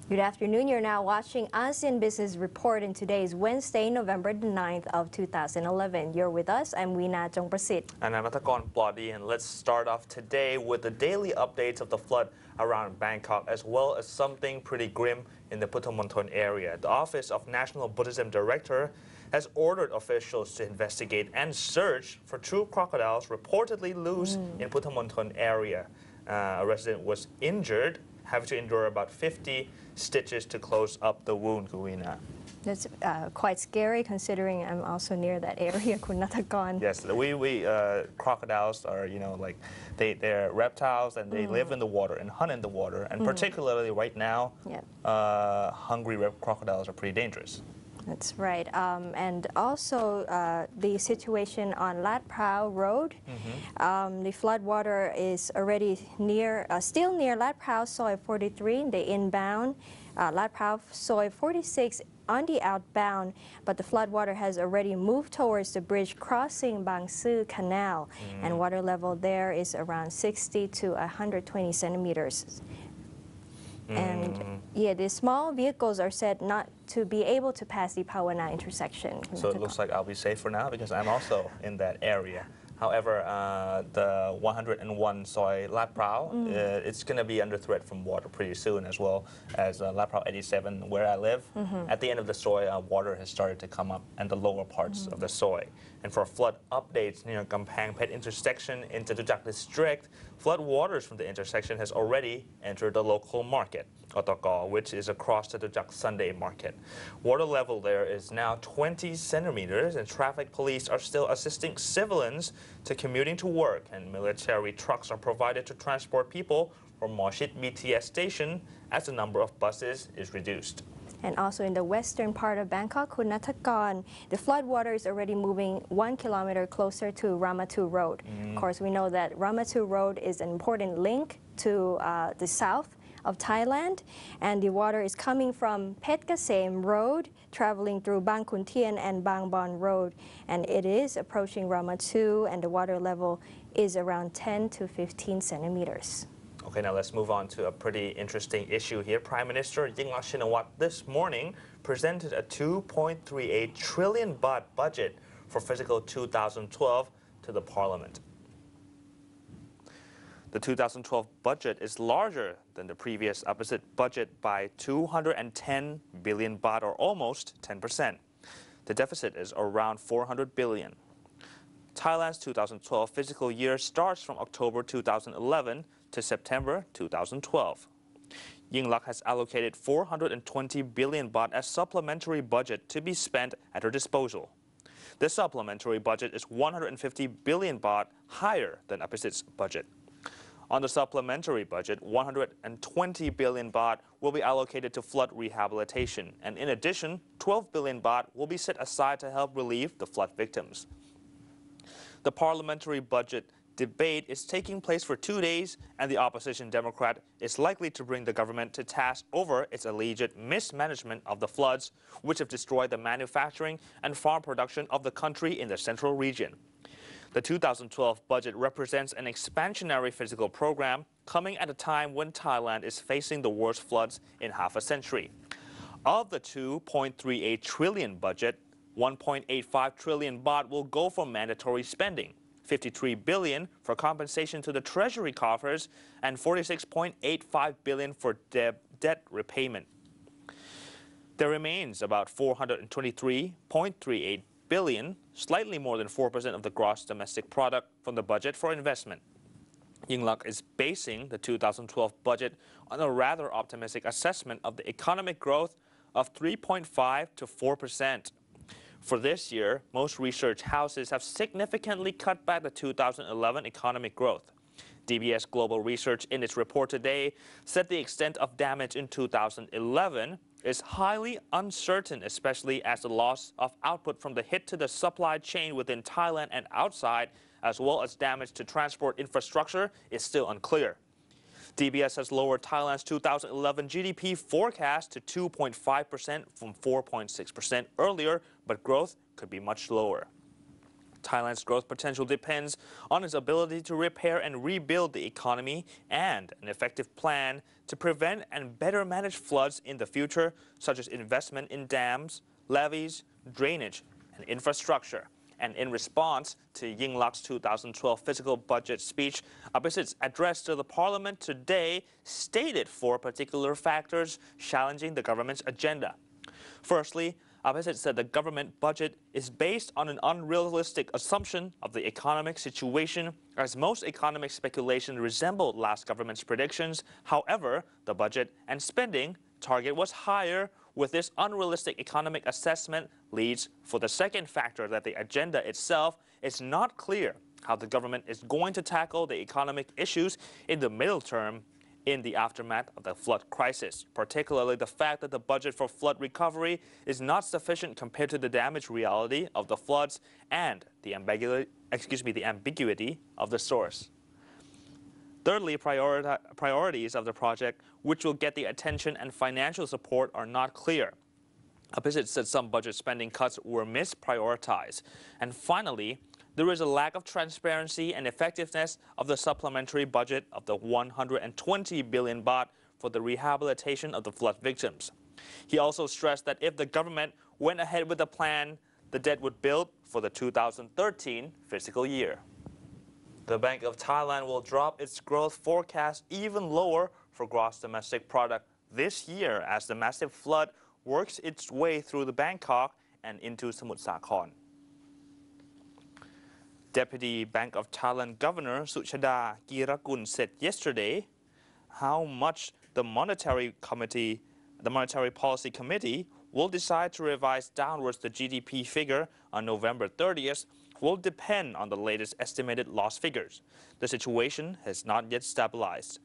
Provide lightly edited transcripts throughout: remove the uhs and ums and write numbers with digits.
Good afternoon. You're now watching ASEAN Business Report in today's Wednesday, November the 9th of 2011. You're with us. I'm Weena Jongprasit. And I'm Atakon Plodi, and let's start off today with the daily updates of the flood around Bangkok, as well as something pretty grim in the Puttamonthon area. The Office of National Buddhism Director has ordered officials to investigate and search for two crocodiles reportedly loose in Puttamonthon area. A resident was injured, having to endure about 50 stitches to close up the wound, Guina. That's quite scary considering I'm also near that area, Kunatagon. Yes, crocodiles are, they're reptiles and they live in the water and hunt in the water. And particularly right now, hungry crocodiles are pretty dangerous. That's right. And also the situation on Lat Prao Road. The floodwater is already still near Lat Prao Soi 43, the inbound, Lat Prao Soi 46 on the outbound, but the floodwater has already moved towards the bridge crossing Bang Sư Canal, and water level there is around 60 to 120 centimeters. And the small vehicles are said not to be able to pass the Pawana intersection. So it looks like I'll be safe for now because I'm also in that area. However, the 101 Soi Lat Prao, it's going to be under threat from water pretty soon, as well as Lat Prao 87, where I live. At the end of the Soi, water has started to come up and the lower parts of the Soi. And for flood updates near Kampang Phet intersection in Jatujack district, flood waters from the intersection has already entered the local market, Otokor, which is across Jatujack Sunday Market. Water level there is now 20 centimeters, and traffic police are still assisting civilians to commuting to work, and military trucks are provided to transport people from Moshit BTS station as the number of buses is reduced. And also in the western part of Bangkok, Kunatagon, the floodwater is already moving 1 kilometer closer to Ramatu Road. Of course, we know that Ramatu Road is an important link to the south of Thailand, and the water is coming from Phet Kasem Road, traveling through Bang Khun Tien and Bang Bon Road, and it is approaching Ramatu, and the water level is around 10 to 15 centimeters. Okay, now let's move on to a pretty interesting issue here. Prime Minister Yingluck Shinawatra this morning presented a 2.38 trillion baht budget for fiscal 2012 to the Parliament. The 2012 budget is larger than the previous opposite budget by 210 billion baht, or almost 10%. The deficit is around 400 billion. Thailand's 2012 fiscal year starts from October 2011 to September 2012. Yingluck has allocated 420 billion baht as supplementary budget to be spent at her disposal. This supplementary budget is 150 billion baht higher than opposite's budget. On the supplementary budget, 120 billion baht will be allocated to flood rehabilitation, and in addition, 12 billion baht will be set aside to help relieve the flood victims. The parliamentary budget debate is taking place for 2 days, and the opposition Democrat is likely to bring the government to task over its alleged mismanagement of the floods, which have destroyed the manufacturing and farm production of the country in the central region. The 2012 budget represents an expansionary fiscal program coming at a time when Thailand is facing the worst floods in half a century. Of the 2.38 trillion budget, 1.85 trillion baht will go for mandatory spending, 53 billion for compensation to the treasury coffers, and 46.85 billion for debt repayment. There remains about 423.38 billion, slightly more than 4% of the gross domestic product, from the budget for investment. Yingluck is basing the 2012 budget on a rather optimistic assessment of the economic growth of 3.5 to 4%. For this year, most research houses have significantly cut back the 2011 economic growth. DBS Global Research in its report today said the extent of damage in 2011 is highly uncertain, especially as the loss of output from the hit to the supply chain within Thailand and outside, as well as damage to transport infrastructure, is still unclear. DBS has lowered Thailand's 2011 GDP forecast to 2.5% from 4.6% earlier, but growth could be much lower. Thailand's growth potential depends on its ability to repair and rebuild the economy and an effective plan to prevent and better manage floods in the future, such as investment in dams, levees, drainage, and infrastructure. And in response to Yingluck's 2012 fiscal budget speech, Abhisit's address to the parliament today stated 4 particular factors challenging the government's agenda. Firstly, Abhisit said the government budget is based on an unrealistic assumption of the economic situation, as most economic speculation resembled last government's predictions. However, the budget and spending target was higher. With this unrealistic economic assessment leads for the second factor that the agenda itself is not clear how the government is going to tackle the economic issues in the middle term in the aftermath of the flood crisis, particularly the fact that the budget for flood recovery is not sufficient compared to the damage reality of the floods and the ambiguity of the source. Thirdly, priorities of the project, which will get the attention and financial support, are not clear. Abhisit said some budget spending cuts were misprioritized. And finally, there is a lack of transparency and effectiveness of the supplementary budget of the 120 billion baht for the rehabilitation of the flood victims. He also stressed that if the government went ahead with the plan, the debt would build for the 2013 fiscal year. The Bank of Thailand will drop its growth forecast even lower for gross domestic product this year as the massive flood works its way through the Bangkok and into Samut Sakhon. Deputy Bank of Thailand Governor Suchada Kirakul said yesterday how much the Monetary Policy Committee will decide to revise downwards the GDP figure on November 30th will depend on the latest estimated loss figures. The situation has not yet stabilized.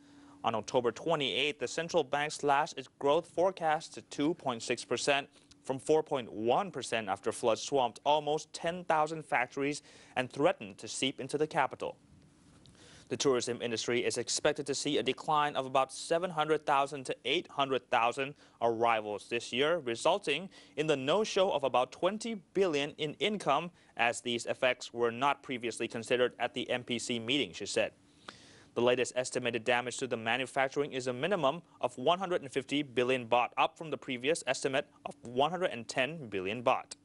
On October 28th, the central bank slashed its growth forecast to 2.6%. from 4.1% after floods swamped almost 10,000 factories and threatened to seep into the capital. The tourism industry is expected to see a decline of about 700,000 to 800,000 arrivals this year, resulting in the no-show of about 20 billion in income, as these effects were not previously considered at the MPC meeting, she said. The latest estimated damage to the manufacturing is a minimum of 150 billion baht, up from the previous estimate of 110 billion baht.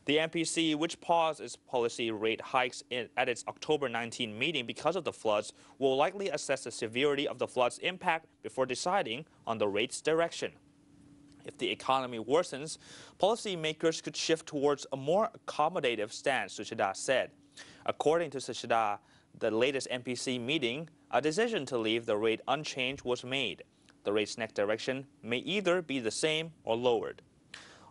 The MPC, which paused its policy rate hikes at its October 19 meeting because of the floods, will likely assess the severity of the floods' impact before deciding on the rate's direction. If the economy worsens, policymakers could shift towards a more accommodative stance, Suchada said. According to Suchada, the latest MPC meeting, a decision to leave the rate unchanged was made. The rate's next direction may either be the same or lowered.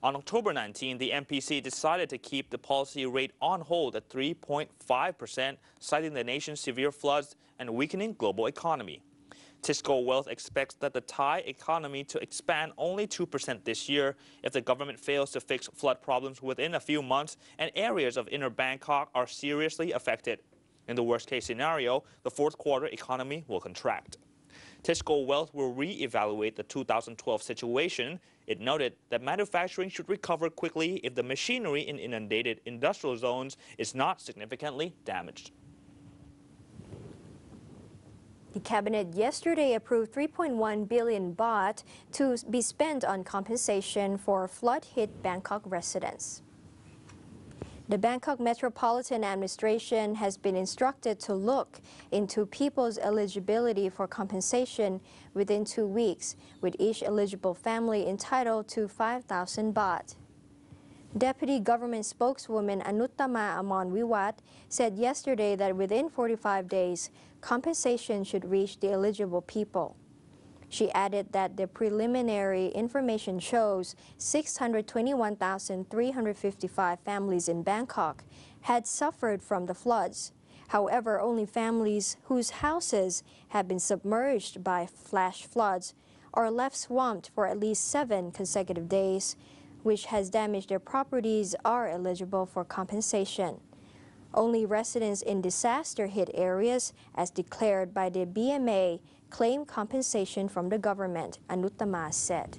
On October 19, the MPC decided to keep the policy rate on hold at 3.5%, citing the nation's severe floods and weakening global economy. Tisco Wealth expects that the Thai economy to expand only 2% this year if the government fails to fix flood problems within a few months and areas of inner Bangkok are seriously affected. In the worst-case scenario, the fourth quarter economy will contract. Tisco Wealth will re-evaluate the 2012 situation. It noted that manufacturing should recover quickly if the machinery in inundated industrial zones is not significantly damaged. The cabinet yesterday approved 3.1 billion baht to be spent on compensation for flood-hit Bangkok residents. The Bangkok Metropolitan Administration has been instructed to look into people's eligibility for compensation within 2 weeks, with each eligible family entitled to 5,000 baht. Deputy Government Spokeswoman Anuttama Amonwiwat said yesterday that within 45 days, compensation should reach the eligible people. She added that the preliminary information shows 621,355 families in Bangkok had suffered from the floods. However, only families whose houses have been submerged by flash floods or left swamped for at least 7 consecutive days, which has damaged their properties, are eligible for compensation. Only residents in disaster-hit areas, as declared by the BMA, claim compensation from the government, Anuttama said.